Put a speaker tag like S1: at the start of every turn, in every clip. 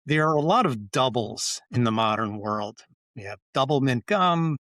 S1: There are a lot of doubles in the modern world. We have double mint gum,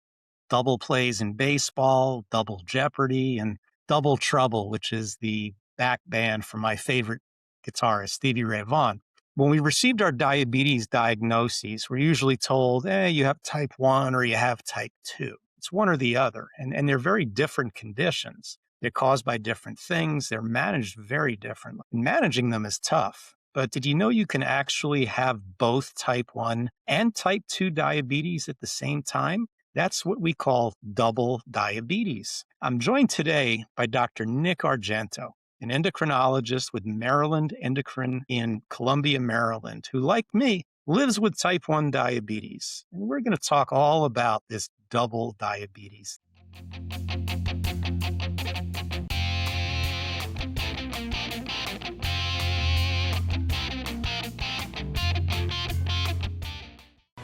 S1: double plays in baseball, double Jeopardy, and double trouble, which is the back band for my favorite guitarist, Stevie Ray Vaughan. When we received our diabetes diagnoses, we're usually told, you have type 1 or you have type 2. It's one or the other. And they're very different conditions. They're caused by different things. They're managed very differently. Managing them is tough. But did you know you can actually have both type 1 and type 2 diabetes at the same time? That's what we call double diabetes. I'm joined today by Dr. Nick Argento, an endocrinologist with Maryland Endocrine in Columbia, Maryland, who, like me, lives with type 1 diabetes. And we're going to talk all about this double diabetes.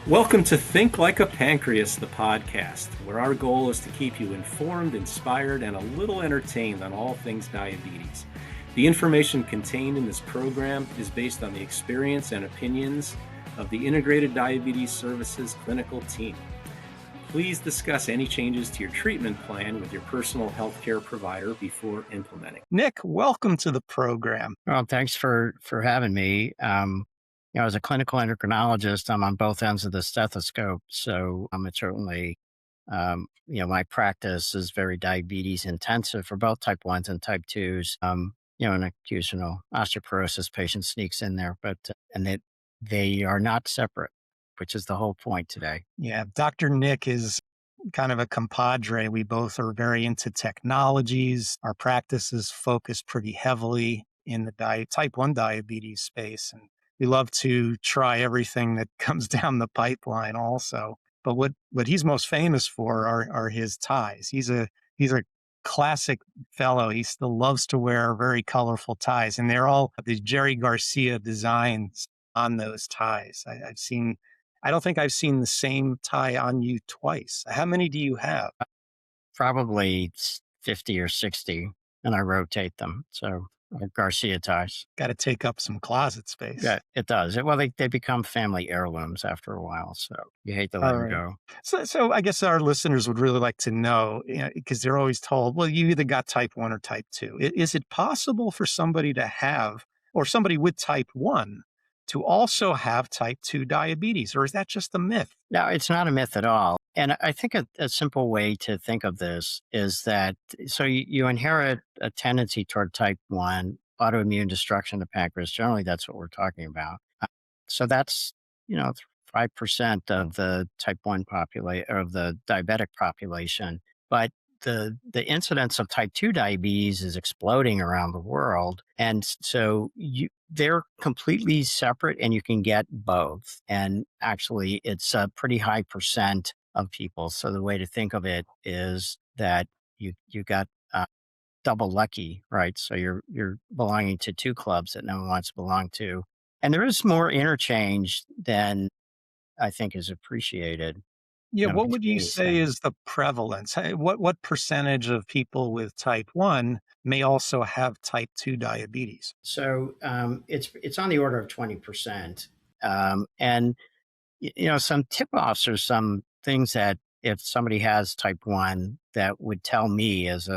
S1: Welcome to Think Like a Pancreas, the podcast, where our goal is to keep you informed, inspired, and a little entertained on all things diabetes. The information contained in this program is based on the experience and opinions of the Integrated Diabetes Services clinical team. Please discuss any changes to your treatment plan with your personal healthcare provider before implementing. Nick, welcome to the program.
S2: Well, thanks for having me. As a clinical endocrinologist, I'm on both ends of the stethoscope. So it's certainly, my practice is very diabetes intensive for both type 1s and type 2s. An occasional osteoporosis patient sneaks in there, but they are not separate, which is the whole point today.
S1: Yeah, Dr. Nick is kind of a compadre. We both are very into technologies. Our practices focus pretty heavily in the type 1 diabetes space. And we love to try everything that comes down the pipeline also. But what he's most famous for are his ties. He's a classic fellow. He still loves to wear very colorful ties. And they're all these Jerry Garcia designs on those ties. I don't think I've seen the same tie on you twice. How many do you have?
S2: Probably 50 or 60, and I rotate them. So Garcia ties.
S1: Got to take up some closet space.
S2: Yeah, it does. Well, they become family heirlooms after a while, so you hate to let them go.
S1: So I guess our listeners would really like to know, because they're always told, well, you either got type 1 or type 2. Is it possible for somebody to have, or somebody with type 1 to also have type 2 diabetes, or is that just a myth?
S2: No, it's not a myth at all. And I think a simple way to think of this is that, so you inherit a tendency toward type 1, autoimmune destruction of pancreas. Generally, that's what we're talking about. So that's, 5% of the type 1 population, or of the diabetic population. But the incidence of type 2 diabetes is exploding around the world. And so they're completely separate, and you can get both. And actually, it's a pretty high percent of people. So the way to think of it is that you got double lucky, right? So you're belonging to two clubs that no one wants to belong to. And there is more interchange than I think is appreciated.
S1: Yeah, what would you say is the prevalence? What percentage of people with type 1 may also have type 2 diabetes?
S2: So it's on the order of 20%. And, some tip-offs or some things that if somebody has type 1 that would tell me as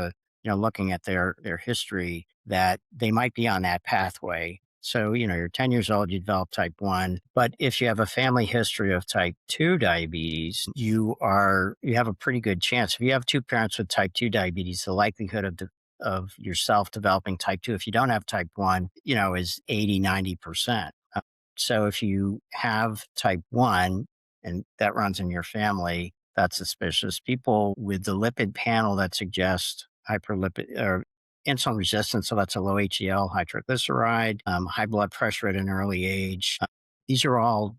S2: looking at their history that they might be on that pathway. So, you're 10 years old, you develop type 1, but if you have a family history of type 2 diabetes, you have a pretty good chance. If you have two parents with type 2 diabetes, the likelihood of yourself developing type 2, if you don't have type 1, is 80, 90%. So if you have type 1 and that runs in your family, that's suspicious. People with the lipid panel that suggests hyperlipid or insulin resistance, so that's a low HDL, high triglyceride, high blood pressure at an early age. These are all,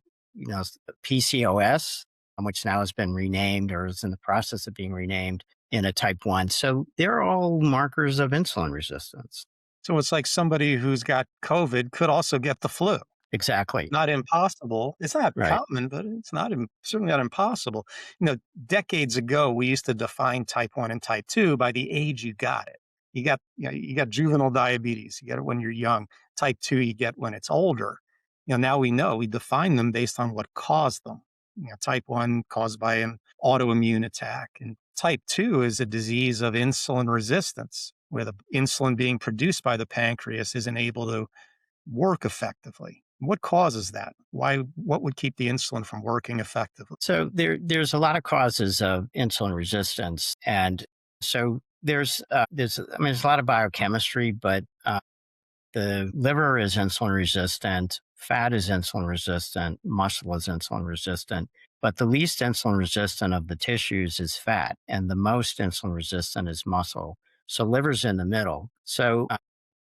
S2: PCOS, which now has been renamed or is in the process of being renamed in a type 1. So they're all markers of insulin resistance.
S1: So it's like somebody who's got COVID could also get the flu.
S2: Exactly.
S1: Not impossible. It's not common, but it's certainly not impossible. Decades ago, we used to define type 1 and type 2 by the age you got it. You got juvenile diabetes. You get it when you're young. Type 2, you get when it's older. Now we know we define them based on what caused them. Type 1 caused by an autoimmune attack, and type 2 is a disease of insulin resistance, where the insulin being produced by the pancreas isn't able to work effectively. What causes that? What would keep the insulin from working effectively?
S2: So there's a lot of causes of insulin resistance, and so there's a lot of biochemistry, but the liver is insulin resistant, fat is insulin resistant, muscle is insulin resistant, but the least insulin resistant of the tissues is fat, and the most insulin resistant is muscle. So liver's in the middle. So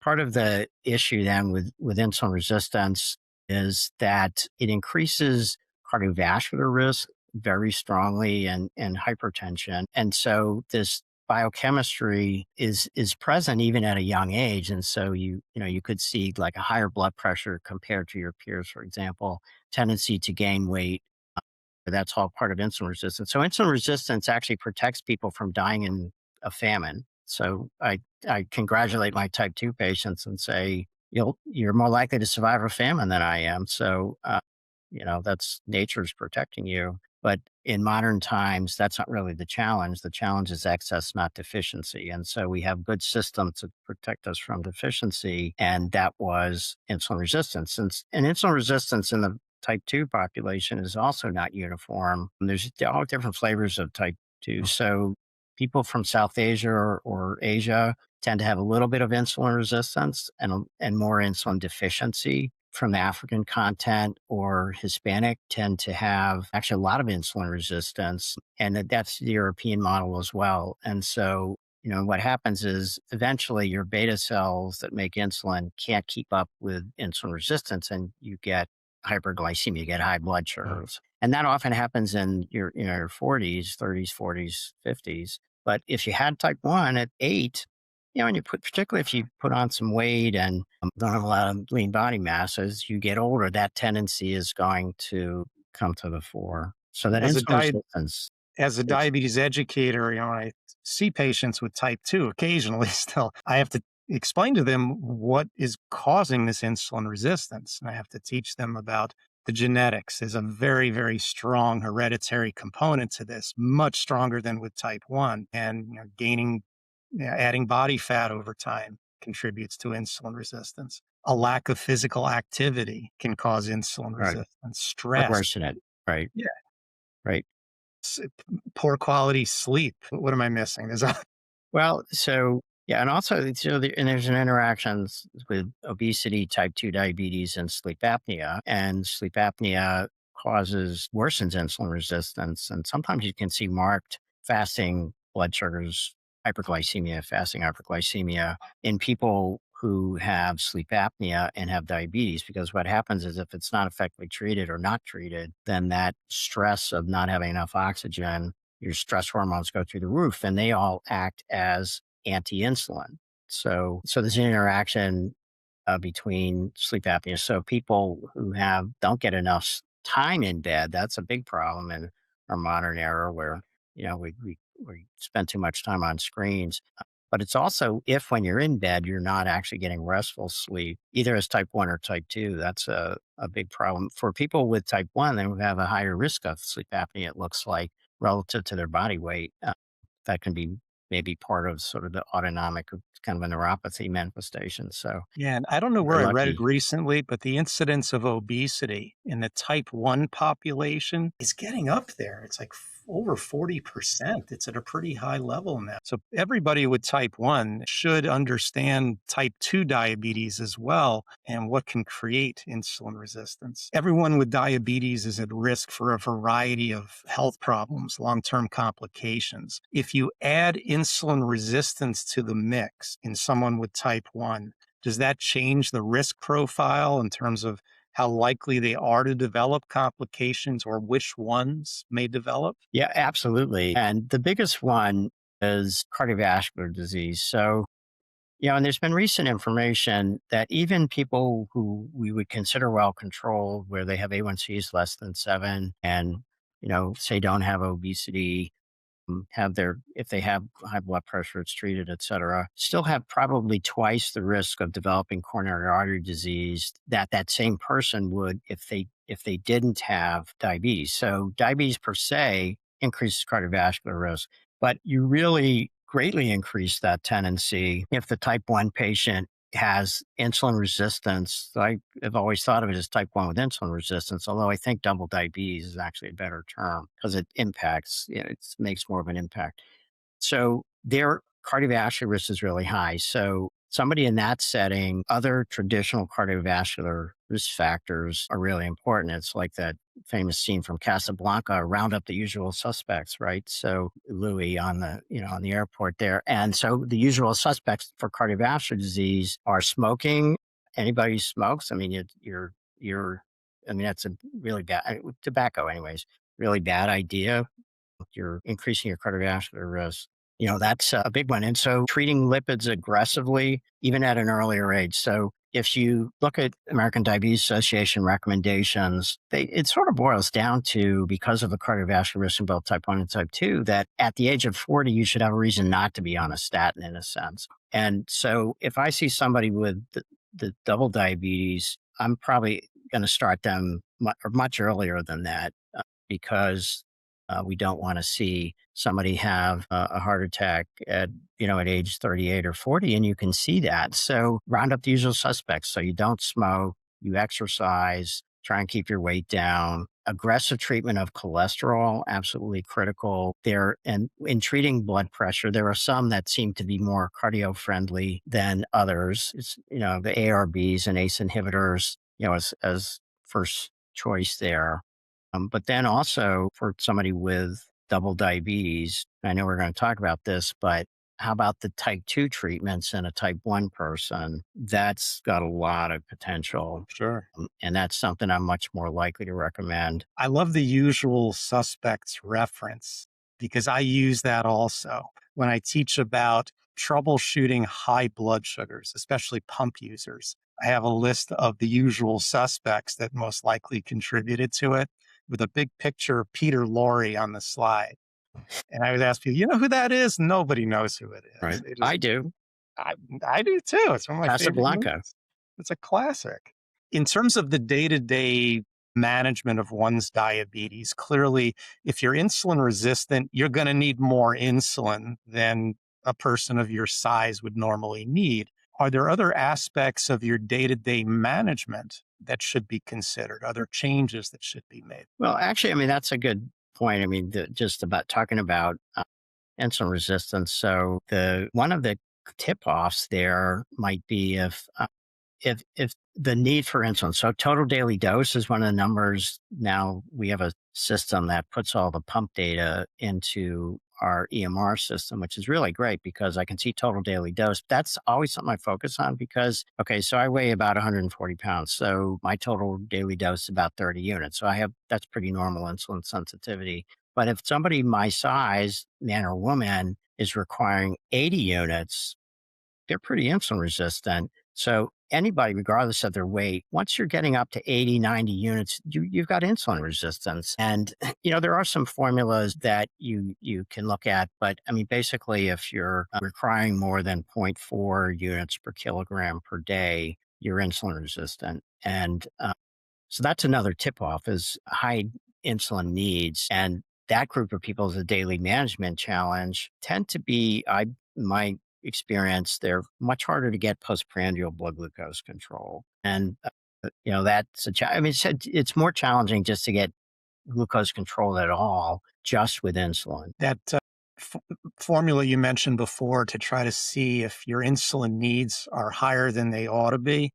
S2: part of the issue then with insulin resistance is that it increases cardiovascular risk very strongly and hypertension. And so this biochemistry is present even at a young age. And so you could see like a higher blood pressure compared to your peers, for example, tendency to gain weight. That's all part of insulin resistance. So insulin resistance actually protects people from dying in a famine. So I congratulate my type 2 patients and say, you're more likely to survive a famine than I am. So, that's nature's protecting you. But in modern times, that's not really the challenge. The challenge is excess, not deficiency. And so we have good systems to protect us from deficiency. And that was insulin resistance. And insulin resistance in the type 2 population is also not uniform. There's all different flavors of type 2. So people from South Asia or Asia tend to have a little bit of insulin resistance and more insulin deficiency. From the African continent or Hispanic tend to have actually a lot of insulin resistance. And that's the European model as well. And so, what happens is eventually your beta cells that make insulin can't keep up with insulin resistance and you get hyperglycemia, you get high blood sugars. And that often happens in your 40s, 30s, 40s, 50s. But if you had type 1 at 8, and particularly if you put on some weight and don't have a lot of lean body mass, as you get older, that tendency is going to come to the fore. So that
S1: As a
S2: insulin
S1: diet
S2: resistance
S1: as a
S2: is
S1: diabetes educator, I see patients with type 2 occasionally still. I have to explain to them what is causing this insulin resistance. And I have to teach them about the genetics. There's a very, very strong hereditary component to this, much stronger than with type 1. And adding body fat over time contributes to insulin resistance. A lack of physical activity can cause insulin
S2: right.
S1: resistance.
S2: Would
S1: Stress.
S2: worsen it. Right.
S1: Yeah.
S2: Right.
S1: s- Poor quality sleep. What am I missing? There's a
S2: Well, so yeah, and also and there's an interactions with obesity, type 2 diabetes, and sleep apnea. And sleep apnea worsens insulin resistance. And sometimes you can see marked fasting blood sugars, fasting hyperglycemia in people who have sleep apnea and have diabetes. Because what happens is if it's not effectively treated or not treated, then that stress of not having enough oxygen, your stress hormones go through the roof and they all act as anti-insulin. So there's an interaction between sleep apnea. So people who don't get enough time in bed, that's a big problem in our modern era where, we spend too much time on screens. But it's also if when you're in bed, you're not actually getting restful sleep, either as type 1 or type 2, that's a big problem. For people with type 1, they have a higher risk of sleep apnea, it looks like, relative to their body weight. That can be maybe part of sort of the autonomic kind of a neuropathy manifestation. So
S1: Yeah, and I don't know where
S2: we're
S1: I read it
S2: lucky.
S1: recently, but the incidence of obesity in the type 1 population is getting up there. It's like over 40%. It's at a pretty high level now. So everybody with type 1 should understand type 2 diabetes as well and what can create insulin resistance. Everyone with diabetes is at risk for a variety of health problems, long-term complications. If you add insulin resistance to the mix in someone with type 1, does that change the risk profile in terms of how likely they are to develop complications or which ones may develop?
S2: Yeah, absolutely. And the biggest one is cardiovascular disease. So, and there's been recent information that even people who we would consider well controlled, where they have A1Cs less than 7 and, say don't have obesity, if they have high blood pressure, it's treated, et cetera, still have probably twice the risk of developing coronary artery disease that that same person would if they didn't have diabetes. So diabetes per se increases cardiovascular risk, but you really greatly increase that tendency if the type 1 patient has insulin resistance. I have always thought of it as type 1 with insulin resistance, although I think double diabetes is actually a better term because it impacts, it makes more of an impact. So their cardiovascular risk is really high. So somebody in that setting, other traditional cardiovascular risk factors are really important. It's like that famous scene from Casablanca, round up the usual suspects, right? So Louis on the, on the airport there. And so the usual suspects for cardiovascular disease are smoking. Anybody who smokes, I mean, I mean, that's a really bad, tobacco anyways, really bad idea. You're increasing your cardiovascular risk. That's a big one. And so treating lipids aggressively, even at an earlier age. So if you look at American Diabetes Association recommendations, it sort of boils down to, because of the cardiovascular risk in both type 1 and type 2, that at the age of 40, you should have a reason not to be on a statin in a sense. And so if I see somebody with the double diabetes, I'm probably going to start them much earlier than that, because we don't want to see somebody have a heart attack at age 38 or 40, and you can see that. So round up the usual suspects. So you don't smoke, you exercise, try and keep your weight down. Aggressive treatment of cholesterol, absolutely critical there. And in treating blood pressure, there are some that seem to be more cardio friendly than others. It's, the ARBs and ACE inhibitors, as first choice there. But then also for somebody with double diabetes, I know we're going to talk about this, but how about the type 2 treatments in a type 1 person? That's got a lot of potential.
S1: Sure.
S2: And that's something I'm much more likely to recommend.
S1: I love the usual suspects reference because I use that also when I teach about troubleshooting high blood sugars, especially pump users. I have a list of the usual suspects that most likely contributed to it with a big picture of Peter Lorre on the slide. And I would ask people, you know who that is? Nobody knows who it is.
S2: Right.
S1: They just,
S2: I do.
S1: I, I do too. It's one of my favorite
S2: Casablanca.
S1: movies. It's a classic. In terms of the day to day management of one's diabetes, clearly, if you're insulin resistant, you're going to need more insulin than a person of your size would normally need. Are there other aspects of your day to day management that should be considered? Are there changes that should be made?
S2: Well, actually, I mean, that's a good point. I mean, just about talking about insulin resistance. So one of the tip offs there might be if the need for insulin. So total daily dose is one of the numbers. Now we have a system that puts all the pump data into our EMR system, which is really great because I can see total daily dose. That's always something I focus on because, okay, so I weigh about 140 pounds. So my total daily dose is about 30 units. So that's pretty normal insulin sensitivity. But if somebody my size, man or woman, is requiring 80 units, they're pretty insulin resistant. So anybody, regardless of their weight, once you're getting up to 80, 90 units, you've got insulin resistance. And, there are some formulas that you can look at. But I mean, basically, if you're requiring more than zero point 0.4 units per kilogram per day, you're insulin resistant. And so that's another tip off is high insulin needs. And that group of people is a daily management challenge tend to be, my experience, they're much harder to get postprandial blood glucose control. And, that's I mean, it's more challenging just to get glucose control at all, just with insulin.
S1: That f- formula you mentioned before to try to see if your insulin needs are higher than they ought to be,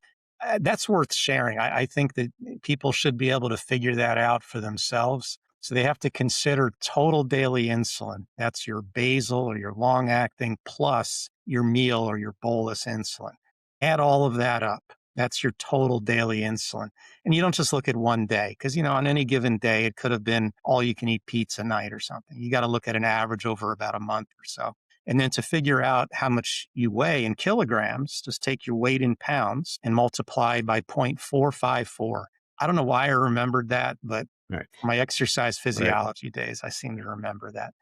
S1: that's worth sharing. I think that people should be able to figure that out for themselves. So they have to consider total daily insulin. That's your basal or your long acting plus your meal or your bolus insulin. Add all of that up. That's your total daily insulin. And you don't just look at one day because, on any given day, it could have been all you can eat pizza night or something. You got to look at an average over about a month or so. And then to figure out how much you weigh in kilograms, just take your weight in pounds and multiply by 0.454. I don't know why I remembered that, but
S2: Right.
S1: for my exercise
S2: Right.
S1: physiology days, I seem to remember that.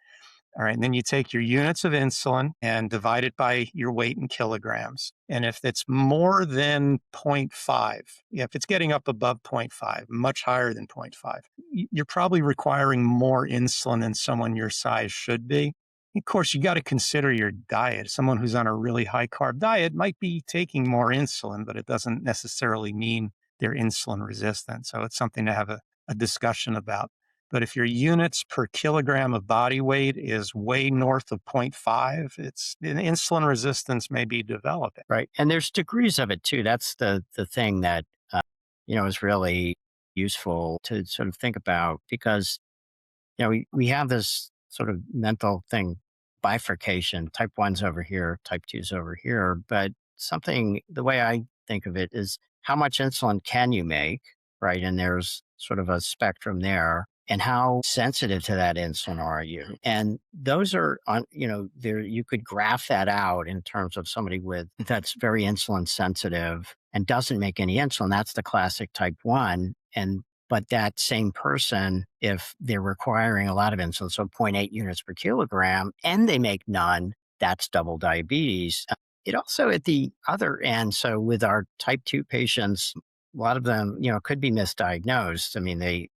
S1: All right. And then you take your units of insulin and divide it by your weight in kilograms. And if it's more than zero point 0.5, yeah, if it's getting up above zero point 0.5, much higher than zero point 0.5, you're probably requiring more insulin than someone your size should be. Of course, you got to consider your diet. Someone who's on a really high carb diet might be taking more insulin, but it doesn't necessarily mean they're insulin resistant. So it's something to have a discussion about. But if your units per kilogram of body weight is way north of zero point 0.5, it's insulin resistance may be developing.
S2: Right. And there's degrees of it too. That's the thing that, is really useful to sort of think about because, we have this sort of mental thing, bifurcation, type one's over here, type two's over here. But the way I think of it is how much insulin can you make? Right. And there's sort of a spectrum there. And how sensitive to that insulin are you? And those are on, there you could graph that out in terms of somebody that's very insulin sensitive and doesn't make any insulin. That's the classic type one. But that same person, if they're requiring a lot of insulin, so zero point 0.8 units per kilogram, and they make none, that's double diabetes. It also at the other end, so with our type 2 patients, a lot of them, could be misdiagnosed. I mean, they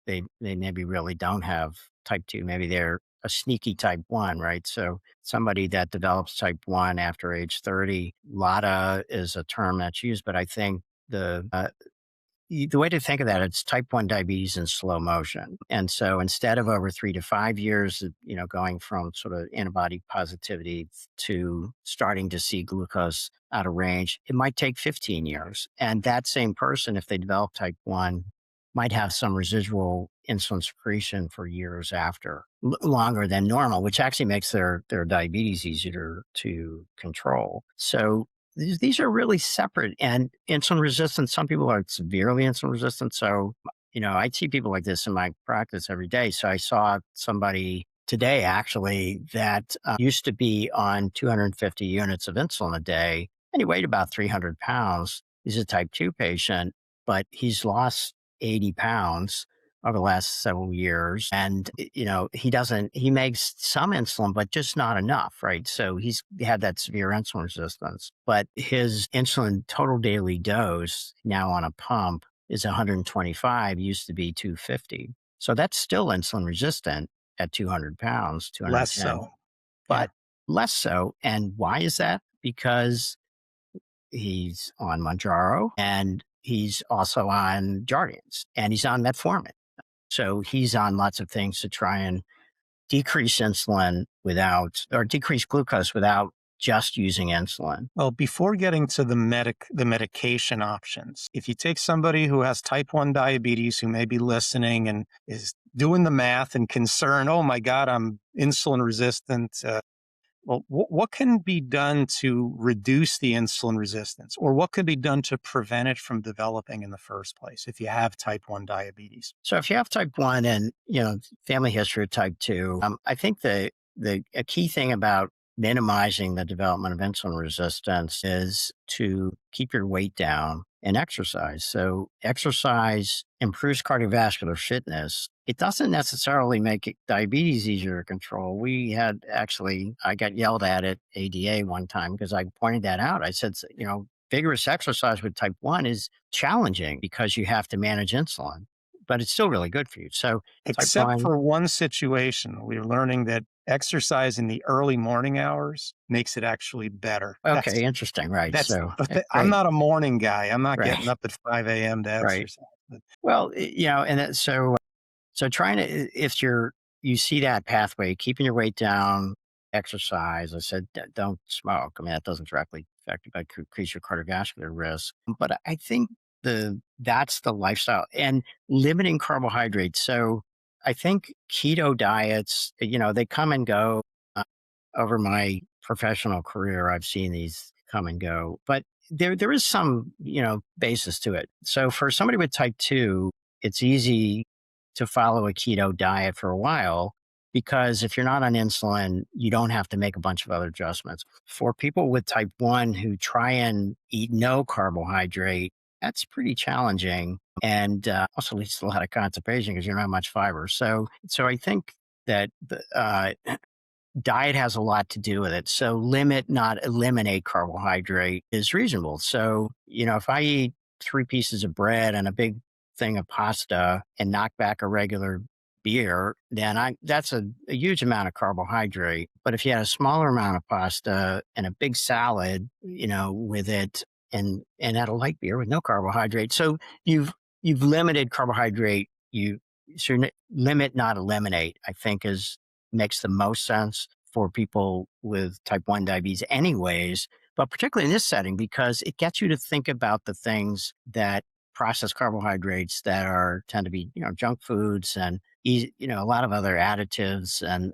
S2: maybe really don't have type 2. Maybe they're a sneaky type 1, right? So somebody that develops type 1 after age 30, LADA is a term that's used, but I think the way to think of that, it's type 1 diabetes in slow motion. And so instead of over 3 to 5 years, going from sort of antibody positivity to starting to see glucose out of range, it might take 15 years. And that same person, if they develop type 1, might have some residual insulin secretion for years after, longer than normal, which actually makes their diabetes easier to control. So these are really separate. And insulin resistant, some people are severely insulin resistant. So, I see people like this in my practice every day. So I saw somebody today actually that used to be on 250 units of insulin a day, and he weighed about 300 pounds. He's a type 2 patient, but he's lost 80 pounds over the last several years. And, he makes some insulin, but just not enough, right? So he's had that severe insulin resistance, but his insulin total daily dose now on a pump is 125, used to be 250. So that's still insulin resistant at 200 pounds,
S1: Less
S2: 210,
S1: so. Yeah.
S2: but less so. And why is that? Because he's on Manjaro and he's also on Jardiance and he's on metformin. So he's on lots of things to try and decrease insulin or decrease glucose without just using insulin.
S1: Well, before getting to the medication options, if you take somebody who has type 1 diabetes who may be listening and is doing the math and concerned, oh my God, I'm insulin resistant. Well, what can be done to reduce the insulin resistance, or what could be done to prevent it from developing in the first place if you have type 1 diabetes?
S2: So if you have type 1 and, family history of type 2, I think a key thing about minimizing the development of insulin resistance is to keep your weight down and exercise. So exercise improves cardiovascular fitness. It doesn't necessarily make diabetes easier to control. I got yelled at ADA one time because I pointed that out. I said, vigorous exercise with type 1 is challenging because you have to manage insulin, but it's still really good for you. So type
S1: Except
S2: 1,
S1: for one situation, we're learning that exercise in the early morning hours makes it actually better.
S2: okay, interesting, right? So
S1: I'm
S2: great,
S1: not a morning guy. I'm not getting
S2: right,
S1: up at 5 a.m. to
S2: right.
S1: exercise. But
S2: Well, so trying to, if you see that pathway, keeping your weight down, exercise. I said, don't smoke. I mean, that doesn't directly affect you, but could increase your cardiovascular risk. But I think that's the lifestyle and limiting carbohydrates. So I think keto diets, they come and go. Over my professional career, I've seen these come and go, but there is some, basis to it. So for somebody with type 2, it's easy to follow a keto diet for a while because if you're not on insulin, you don't have to make a bunch of other adjustments. For people with type 1 who try and eat no carbohydrate, that's pretty challenging and also leads to a lot of constipation because you don't have much fiber. So I think that diet has a lot to do with it. So limit, not eliminate carbohydrate is reasonable. So, if I eat 3 pieces of bread and a big thing of pasta and knock back a regular beer, then that's a huge amount of carbohydrate. But if you had a smaller amount of pasta and a big salad, with it and had a light beer with no carbohydrate. So you've limited carbohydrate. Limit, not eliminate, I think makes the most sense for people with type 1 diabetes anyways, but particularly in this setting because it gets you to think about the things that processed carbohydrates that tend to be, junk foods and a lot of other additives and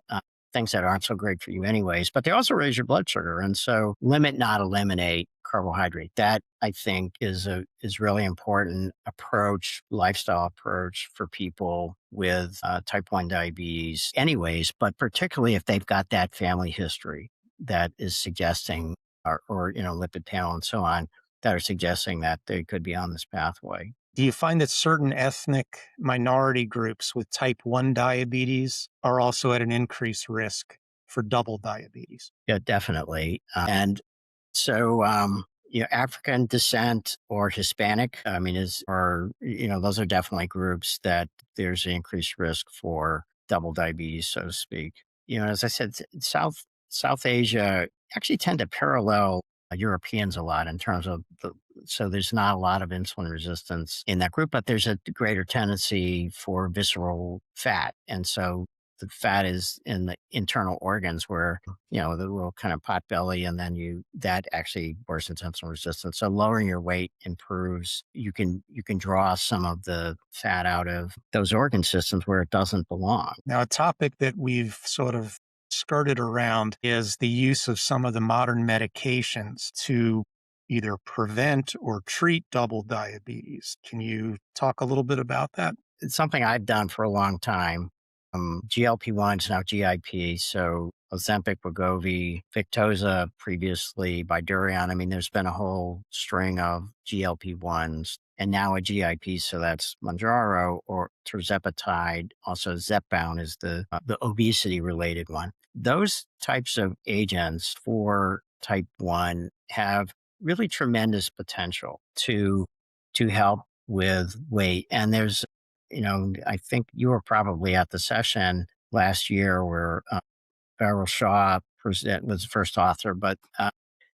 S2: things that aren't so great for you anyways, but they also raise your blood sugar. And so limit, not eliminate carbohydrate. That I think is really important lifestyle approach for people with type 1 diabetes anyways, but particularly if they've got that family history that is suggesting or lipid panel and so on that are suggesting that they could be on this pathway.
S1: Do you find that certain ethnic minority groups with type 1 diabetes are also at an increased risk for double diabetes?
S2: Yeah, definitely. And so, African descent or Hispanic, I mean, those are definitely groups that there's an increased risk for double diabetes, so to speak. As I said, South Asia actually tend to parallel Europeans a lot in terms of so there's not a lot of insulin resistance in that group, but there's a greater tendency for visceral fat. And so the fat is in the internal organs where, the little kind of pot belly, and then that actually worsens insulin resistance. So lowering your weight improves. You can draw some of the fat out of those organ systems where it doesn't belong.
S1: Now, a topic that we've sort of skirted around is the use of some of the modern medications to either prevent or treat double diabetes. Can you talk a little bit about that?
S2: It's something I've done for a long time. GLP-1s, now GIP. So Ozempic, Wegovy, Victoza, previously Bydureon. I mean, there's been a whole string of GLP-1s and now a GIP. So that's Mounjaro or tirzepatide. Also, Zepbound is the obesity related one. Those types of agents for type 1 have really tremendous potential to help with weight. And there's I think you were probably at the session last year where Beryl Shaw was the first author, but it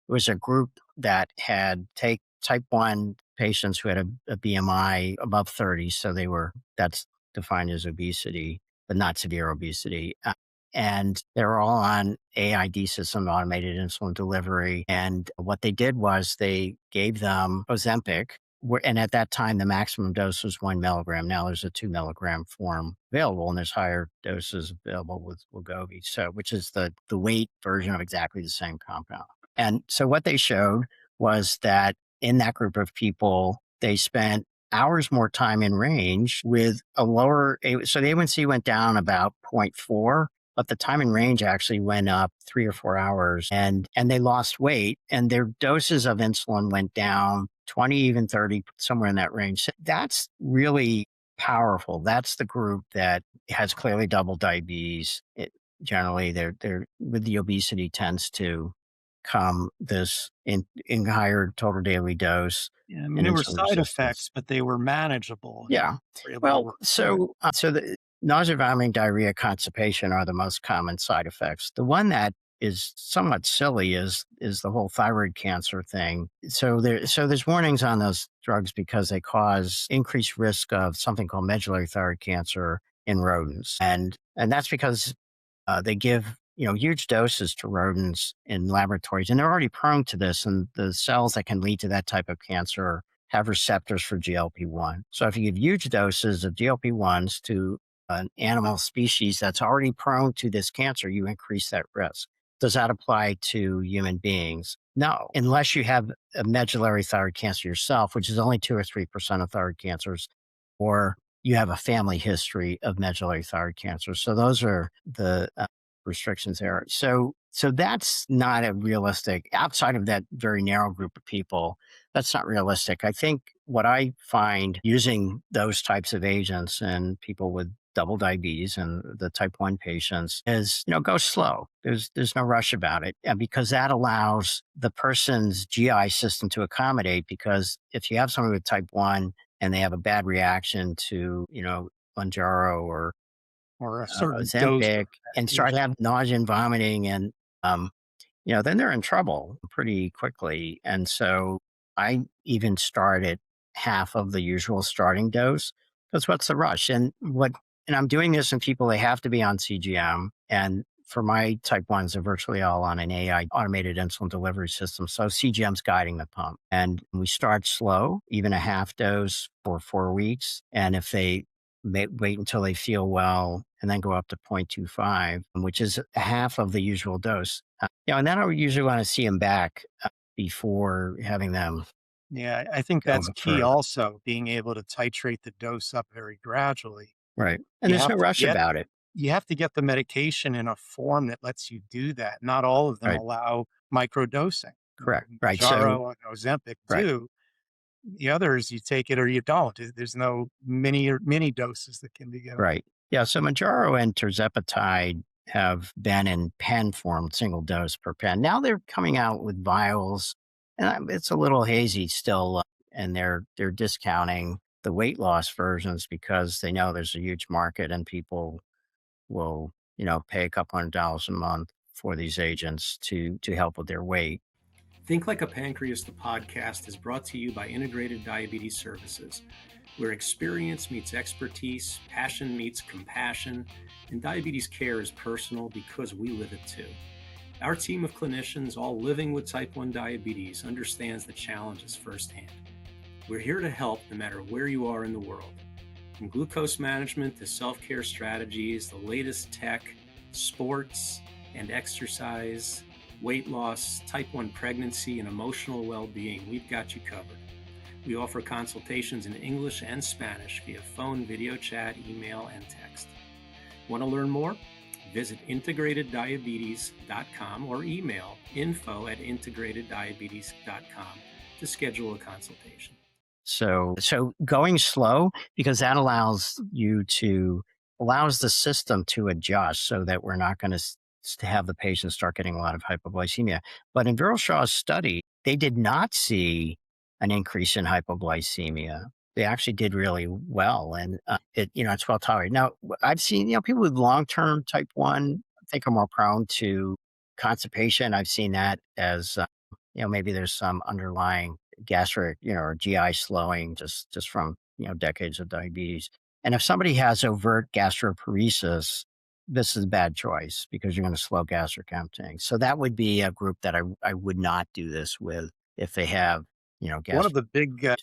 S2: was a group that had type 1 patients who had a BMI above 30. So that's defined as obesity, but not severe obesity. And they were all on AID system, automated insulin delivery. And what they did was they gave them Ozempic, and at that time, the maximum dose was 1 milligram. Now there's a 2 milligram form available, and there's higher doses available with Wegovy, which is the weight version of exactly the same compound. And so what they showed was that in that group of people, they spent hours more time in range with a lower, so the A1C went down about 0.4, but the time in range actually went up 3 or 4 hours, and they lost weight, and their doses of insulin went down 20, even 30, somewhere in that range. So that's really powerful. That's the group that has clearly double diabetes. Generally, they're with the obesity tends to come this in higher total daily dose.
S1: Yeah, I mean, there were side effects, but they were manageable.
S2: Yeah. Well, so the nausea, vomiting, diarrhea, constipation are the most common side effects. The one that is somewhat silly is the whole thyroid cancer thing. So there's warnings on those drugs because they cause increased risk of something called medullary thyroid cancer in rodents, and that's because they give huge doses to rodents in laboratories, and they're already prone to this. And the cells that can lead to that type of cancer have receptors for GLP-1. So if you give huge doses of GLP-1s to an animal species that's already prone to this cancer, you increase that risk. Does that apply to human beings? No, unless you have a medullary thyroid cancer yourself, which is only 2 or 3% of thyroid cancers, or you have a family history of medullary thyroid cancer. So those are the restrictions there. So that's not a realistic, outside of that very narrow group of people, that's not realistic. I think what I find using those types of agents in people with double diabetes and the type 1 patients is, go slow. There's no rush about it. And because that allows the person's GI system to accommodate, because if you have somebody with type 1 and they have a bad reaction to, Mounjaro
S1: or a certain dose of
S2: Ozempic and start
S1: medication.
S2: having nausea and vomiting and, um, then they're in trouble pretty quickly. And so I even start at half of the usual starting dose because what's the rush? And I'm doing this in people, they have to be on CGM. And for my type 1s, they're virtually all on an AI automated insulin delivery system. So CGM's guiding the pump. And we start slow, even a half dose for 4 weeks. And if they wait until they feel well and then go up to 0.25, which is half of the usual dose. And then I would usually want to see them back before having them
S1: Yeah, I think
S2: go
S1: that's key
S2: further.
S1: also, being able to titrate the dose up very gradually.
S2: Right. And
S1: You
S2: there's
S1: have
S2: no
S1: to
S2: rush
S1: get
S2: about it.
S1: you have to get the medication in a form that lets you do that. Not all of them
S2: Right.
S1: allow microdosing.
S2: Correct. Right. So,
S1: Mounjaro and Ozempic
S2: right.
S1: do. The others, you take it or you don't. There's no mini doses that can be given.
S2: Right. Yeah. So Mounjaro and tirzepatide have been in pen form, single dose per pen. Now they're coming out with vials, and it's a little hazy still, and they're discounting the weight loss versions because they know there's a huge market and people will, pay a couple $100 a month for these agents to help with their weight.
S3: Think Like a Pancreas, the podcast, is brought to you by Integrated Diabetes Services, where experience meets expertise, passion meets compassion, and diabetes care is personal because we live it too. Our team of clinicians, all living with type 1 diabetes, understands the challenges firsthand. We're here to help no matter where you are in the world. From glucose management to self-care strategies, the latest tech, sports and exercise, weight loss, type 1 pregnancy, and emotional well-being, we've got you covered. We offer consultations in English and Spanish via phone, video chat, email, and text. Want to learn more? Visit integrateddiabetes.com or email info@integrateddiabetes.com to schedule a consultation.
S2: So going slow, because that allows the system to adjust so that we're not going to have the patient start getting a lot of hypoglycemia. But in Viral Shaw's study, they did not see an increase in hypoglycemia. They actually did really well, and it's well tolerated. Now, I've seen people with long-term type 1, I think, are more prone to constipation. I've seen that as maybe there's some underlying gastric, or GI slowing just from, decades of diabetes. And if somebody has overt gastroparesis, this is a bad choice because you're going to slow gastric emptying. So that would be a group that I would not do this with if they have,
S1: One of
S2: gastric.
S1: the big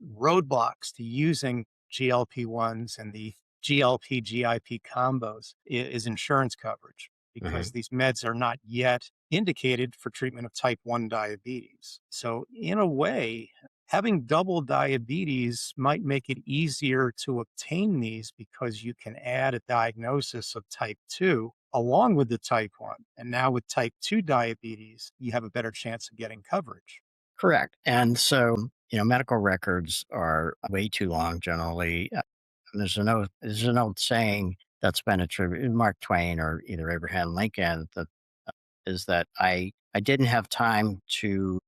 S1: roadblocks to using GLP-1s and the GLP-GIP combos is insurance coverage,
S2: Mhm.
S1: because these meds are not yet indicated for treatment of type 1 diabetes. So, in a way, having double diabetes might make it easier to obtain these because you can add a diagnosis of type 2 along with the type 1. And now with type 2 diabetes, you have a better chance of getting coverage.
S2: Correct. And so, medical records are way too long generally. And there's an old saying that's been attributed to Mark Twain or either Abraham Lincoln that is that I didn't have time to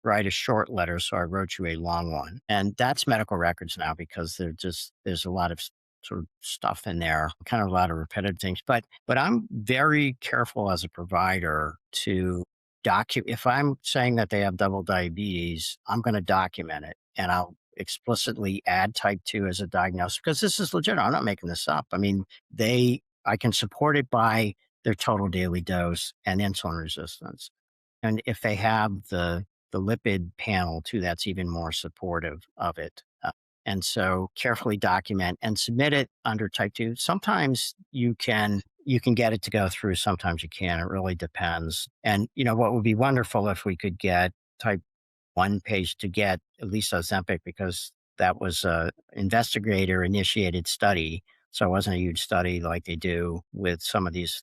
S2: write a short letter, so I wrote you a long one. And that's medical records now because there's a lot of sort of stuff in there, kind of a lot of repetitive things. But I'm very careful as a provider to document. If I'm saying that they have double diabetes, I'm going to document it and I'll explicitly add type 2 as a diagnosis because this is legit. I'm not making this up. I mean, I can support it by their total daily dose and insulin resistance. And if they have the lipid panel too, that's even more supportive of it. And so carefully document and submit it under type 2. Sometimes you can get it to go through, sometimes you can. It really depends. And what would be wonderful if we could get type 1 page to get at least Ozempic because that was a investigator initiated study. So it wasn't a huge study like they do with some of these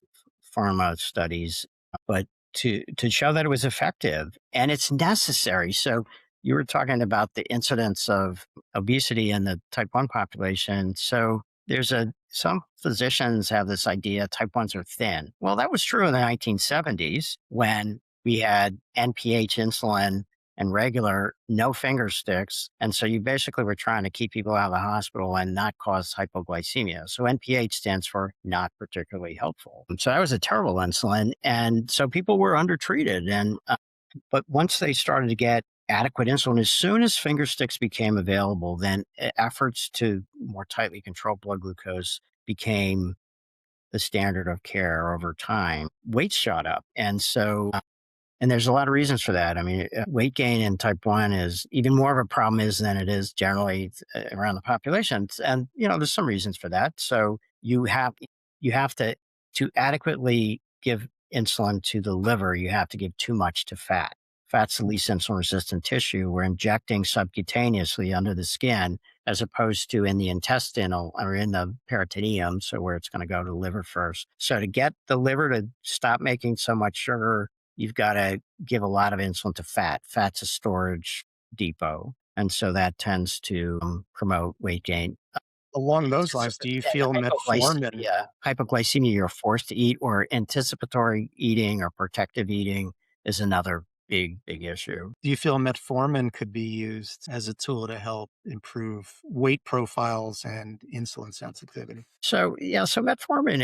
S2: pharma studies, but to show that it was effective and it's necessary. So you were talking about the incidence of obesity in the type 1 population. So there's a some physicians have this idea type 1s are thin. Well, that was true in the 1970s when we had NPH insulin and regular, no finger sticks. And so you basically were trying to keep people out of the hospital and not cause hypoglycemia. So NPH stands for not particularly helpful. So that was a terrible insulin. And so people were undertreated. But once they started to get adequate insulin, as soon as finger sticks became available, then efforts to more tightly control blood glucose became the standard of care over time. Weight shot up. And there's a lot of reasons for that. I mean, weight gain in type 1 is even more of a problem than it is generally around the population. And, there's some reasons for that. So you have to adequately give insulin to the liver, you have to give too much to fat. Fat's the least insulin resistant tissue. We're injecting subcutaneously under the skin as opposed to in the intestinal or in the peritoneum, so where it's going to go to the liver first. So to get the liver to stop making so much sugar, you've got to give a lot of insulin to fat. Fat's a storage depot. And so that tends to promote weight gain.
S1: Along those lines, do you feel metformin?
S2: Hypoglycemia, you're forced to eat, or anticipatory eating or protective eating is another big issue.
S1: Do you feel metformin could be used as a tool to help improve weight profiles and insulin sensitivity?
S2: So metformin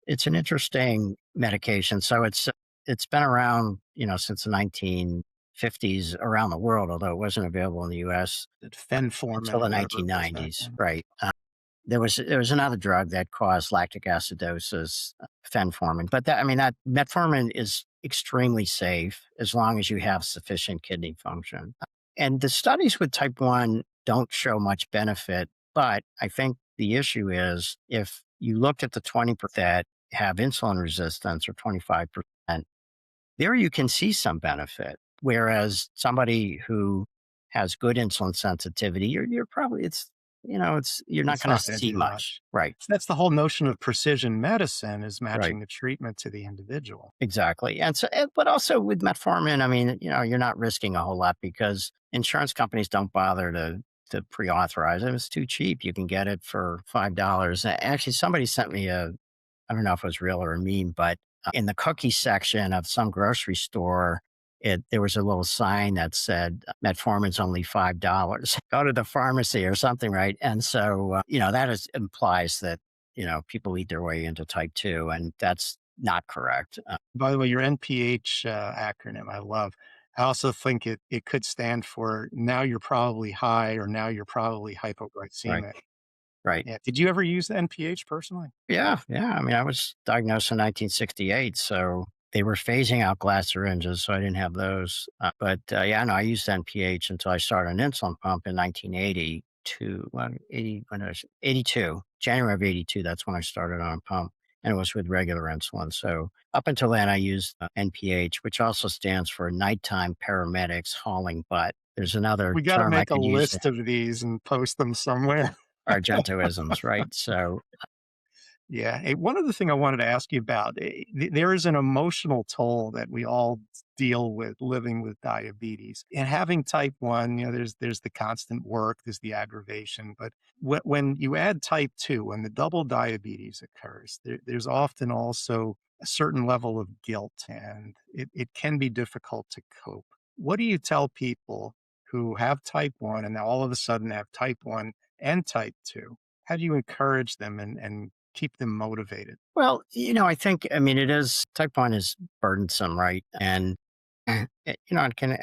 S2: it's an interesting medication. So it's been around, since the 1950s around the world, although it wasn't available in the US
S1: Fenformin
S2: until the 1990s. Right. There was another drug that caused lactic acidosis, fenformin. But that metformin is extremely safe as long as you have sufficient kidney function. And the studies with type 1 don't show much benefit. But I think the issue is if you looked at the 20% that have insulin resistance, or 25%, there you can see some benefit. Whereas somebody who has good insulin sensitivity, you're probably, you're not going to see much. Right.
S1: That's the whole notion of precision medicine, is matching the treatment to the individual.
S2: Exactly. And so, but also with metformin, you're not risking a whole lot because insurance companies don't bother to pre-authorize it. It's too cheap. You can get it for $5. Actually, somebody sent me I don't know if it was real or a meme, but in the cookie section of some grocery store, there was a little sign that said metformin's only $5. Go to the pharmacy or something, right? And so, that implies that, people eat their way into type 2, and that's not correct.
S1: By the way, your NPH acronym, I love. I also think it could stand for now you're probably high, or now you're probably hypoglycemic.
S2: Right.
S1: Yeah. Did you ever use the NPH personally?
S2: Yeah. I mean, I was diagnosed in 1968, so they were phasing out glass syringes, so I didn't have those. I used NPH until I started an insulin pump in 1982. January of 82, that's when I started on a pump, and it was with regular insulin. So up until then, I used NPH, which also stands for nighttime paramedics hauling butt. There's another
S1: We got to
S2: term I
S1: make a
S2: could use,
S1: list of these and post them somewhere.
S2: Argentoisms, right? So
S1: Yeah. Hey, one other thing I wanted to ask you about, there is an emotional toll that we all deal with living with diabetes. And having type 1, there's the constant work, there's the aggravation. But when you add type 2, when the double diabetes occurs, there's often also a certain level of guilt, and it can be difficult to cope. What do you tell people who have type 1 and now all of a sudden have type 1 and type 2? How do you encourage them and keep them motivated?
S2: Well, it is type 1 is burdensome, right? And, it can,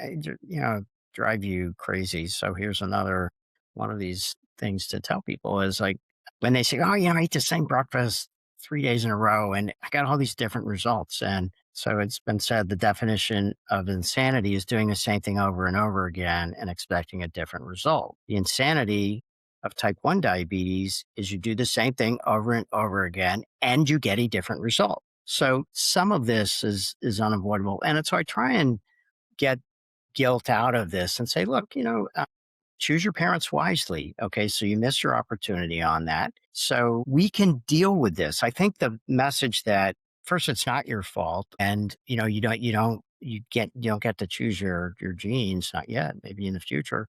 S2: drive you crazy. So here's another one of these things to tell people is like when they say, oh, I eat the same breakfast 3 days in a row and I got all these different results. And so it's been said the definition of insanity is doing the same thing over and over again and expecting a different result. The insanity of type 1 diabetes is you do the same thing over and over again and you get a different result. So some of this is unavoidable. And so I try and get guilt out of this and say, look, choose your parents wisely. Okay. So you missed your opportunity on that. So we can deal with this. I think the message that first, it's not your fault. And, you don't get to choose your genes, not yet, maybe in the future.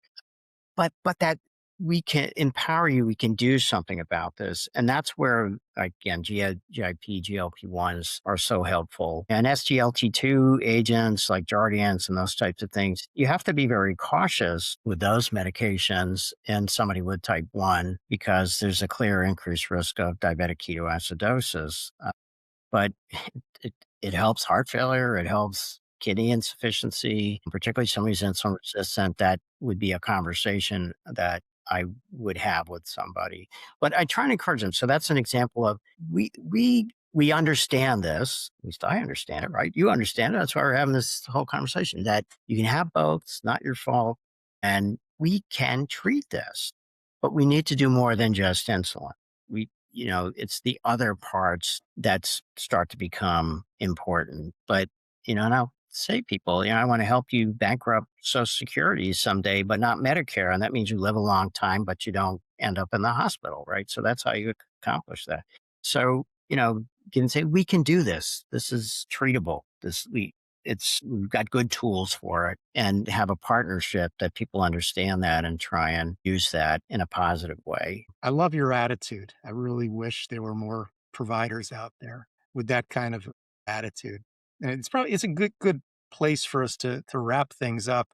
S2: But that we can empower you. We can do something about this. And that's where, again, GIP, GLP-1s are so helpful. And SGLT2 agents like Jardiance and those types of things, you have to be very cautious with those medications in somebody with type 1 because there's a clear increased risk of diabetic ketoacidosis. But it, it helps heart failure. It helps kidney insufficiency, particularly somebody who's insulin resistant. That would be a conversation that I would have with somebody. But I try and encourage them. So that's an example of we understand this. At least I understand it, right? You understand it. That's why we're having this whole conversation. That you can have both. It's not your fault, and we can treat this. But we need to do more than just insulin. It's the other parts that start to become important. But, and I'll say people, I want to help you bankrupt Social Security someday, but not Medicare. And that means you live a long time, but you don't end up in the hospital, right? So that's how you accomplish that. So, you can say, we can do this. This is treatable. We've got good tools for it, and have a partnership that people understand that and try and use that in a positive way.
S1: I love your attitude. I really wish there were more providers out there with that kind of attitude. And it's a good place for us to wrap things up.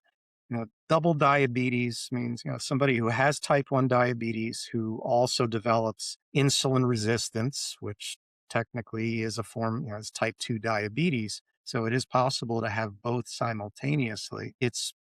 S1: Double diabetes means, somebody who has type 1 diabetes who also develops insulin resistance, which technically is a form, is type 2 diabetes. So it is possible to have both simultaneously. It's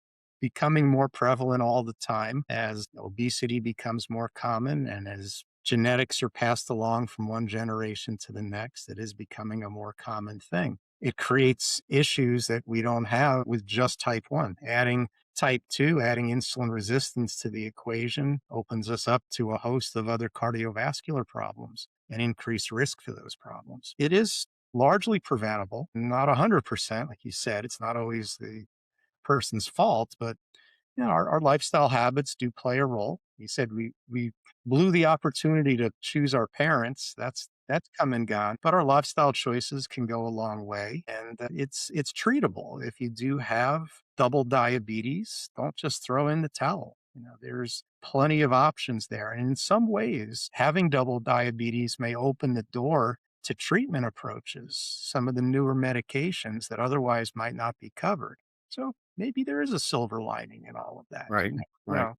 S1: becoming more prevalent all the time as obesity becomes more common and as genetics are passed along from one generation to the next. It is becoming a more common thing. It creates issues that we don't have with just type 1. Adding type 2, adding insulin resistance to the equation opens us up to a host of other cardiovascular problems and increased risk for those problems. It is largely preventable, not 100%. Like you said, it's not always the person's fault, but our lifestyle habits do play a role. You said we blew the opportunity to choose our parents. That's come and gone, but our lifestyle choices can go a long way, and it's treatable. If you do have double diabetes, don't just throw in the towel. There's plenty of options there, and in some ways, having double diabetes may open the door to treatment approaches, some of the newer medications that otherwise might not be covered. So maybe there is a silver lining in all of that.
S2: Right. Right.
S1: No.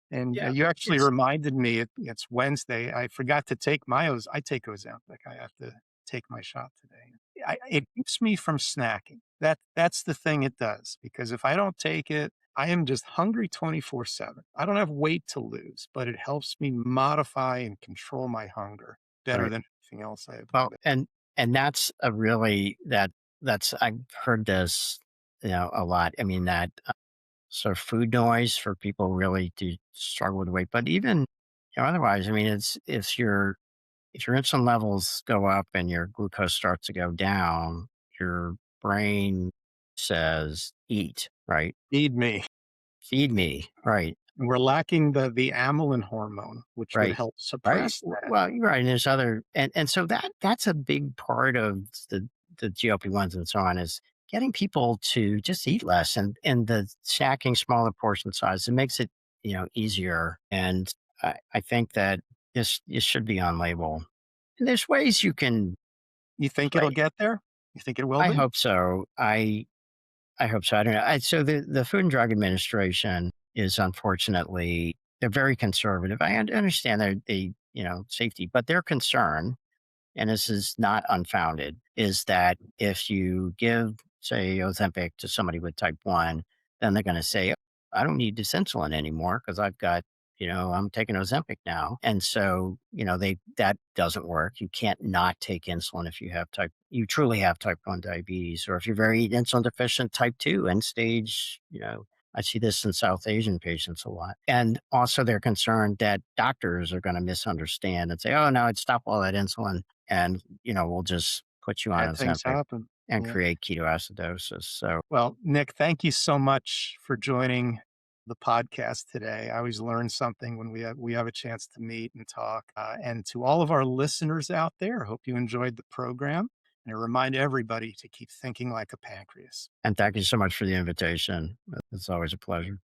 S1: And
S2: Yeah.
S1: you actually
S2: It's
S1: reminded me it's Wednesday. I forgot to take I take Ozempic. I have to take my shot today. It keeps me from snacking. That's the thing it does, because if I don't take it, I am just hungry 24/7. I don't have weight to lose, but it helps me modify and control my hunger better
S2: right.
S1: than anything else I have.
S2: Well, and that's a really that's I've heard this, a lot. I mean that sort of food noise for people who really do struggle with weight, but even otherwise, I mean, it's if your insulin levels go up and your glucose starts to go down, your brain says eat, right?
S1: Feed me.
S2: Feed me, right?
S1: And we're lacking the amylin hormone, which would
S2: Right.
S1: help
S2: Right.
S1: suppress that.
S2: Well, you're right. And there's other, and so that's a big part of the GLP-1s and so on is getting people to just eat less and the snacking smaller portion size. It makes it, easier. And I think that this should be on label. And there's ways you can
S1: You think it'll
S2: play.
S1: get there? You think it will
S2: I
S1: be?
S2: hope so. I hope so. I don't know. So the Food and Drug Administration is unfortunately they're very conservative. I understand safety, but their concern, and this is not unfounded, is that if you give, say, Ozempic to somebody with type 1, then they're going to say, I don't need this insulin anymore because I've got, I'm taking Ozempic now. And so, that doesn't work. You can't not take insulin if you truly have type 1 diabetes, or if you're very insulin deficient type 2 end stage, I see this in South Asian patients a lot. And also they're concerned that doctors are going to misunderstand and say, oh, no, I'd stop all that insulin and, we'll just put you on
S1: Bad things
S2: Ozempic
S1: happen.
S2: and
S1: Yeah.
S2: create ketoacidosis. So,
S1: Well, Nick, thank you so much for joining the podcast today. I always learn something when we have a chance to meet and talk. And to all of our listeners out there, hope you enjoyed the program. And I remind everybody to keep thinking like a pancreas.
S2: and thank you so much for the invitation. It's always a pleasure.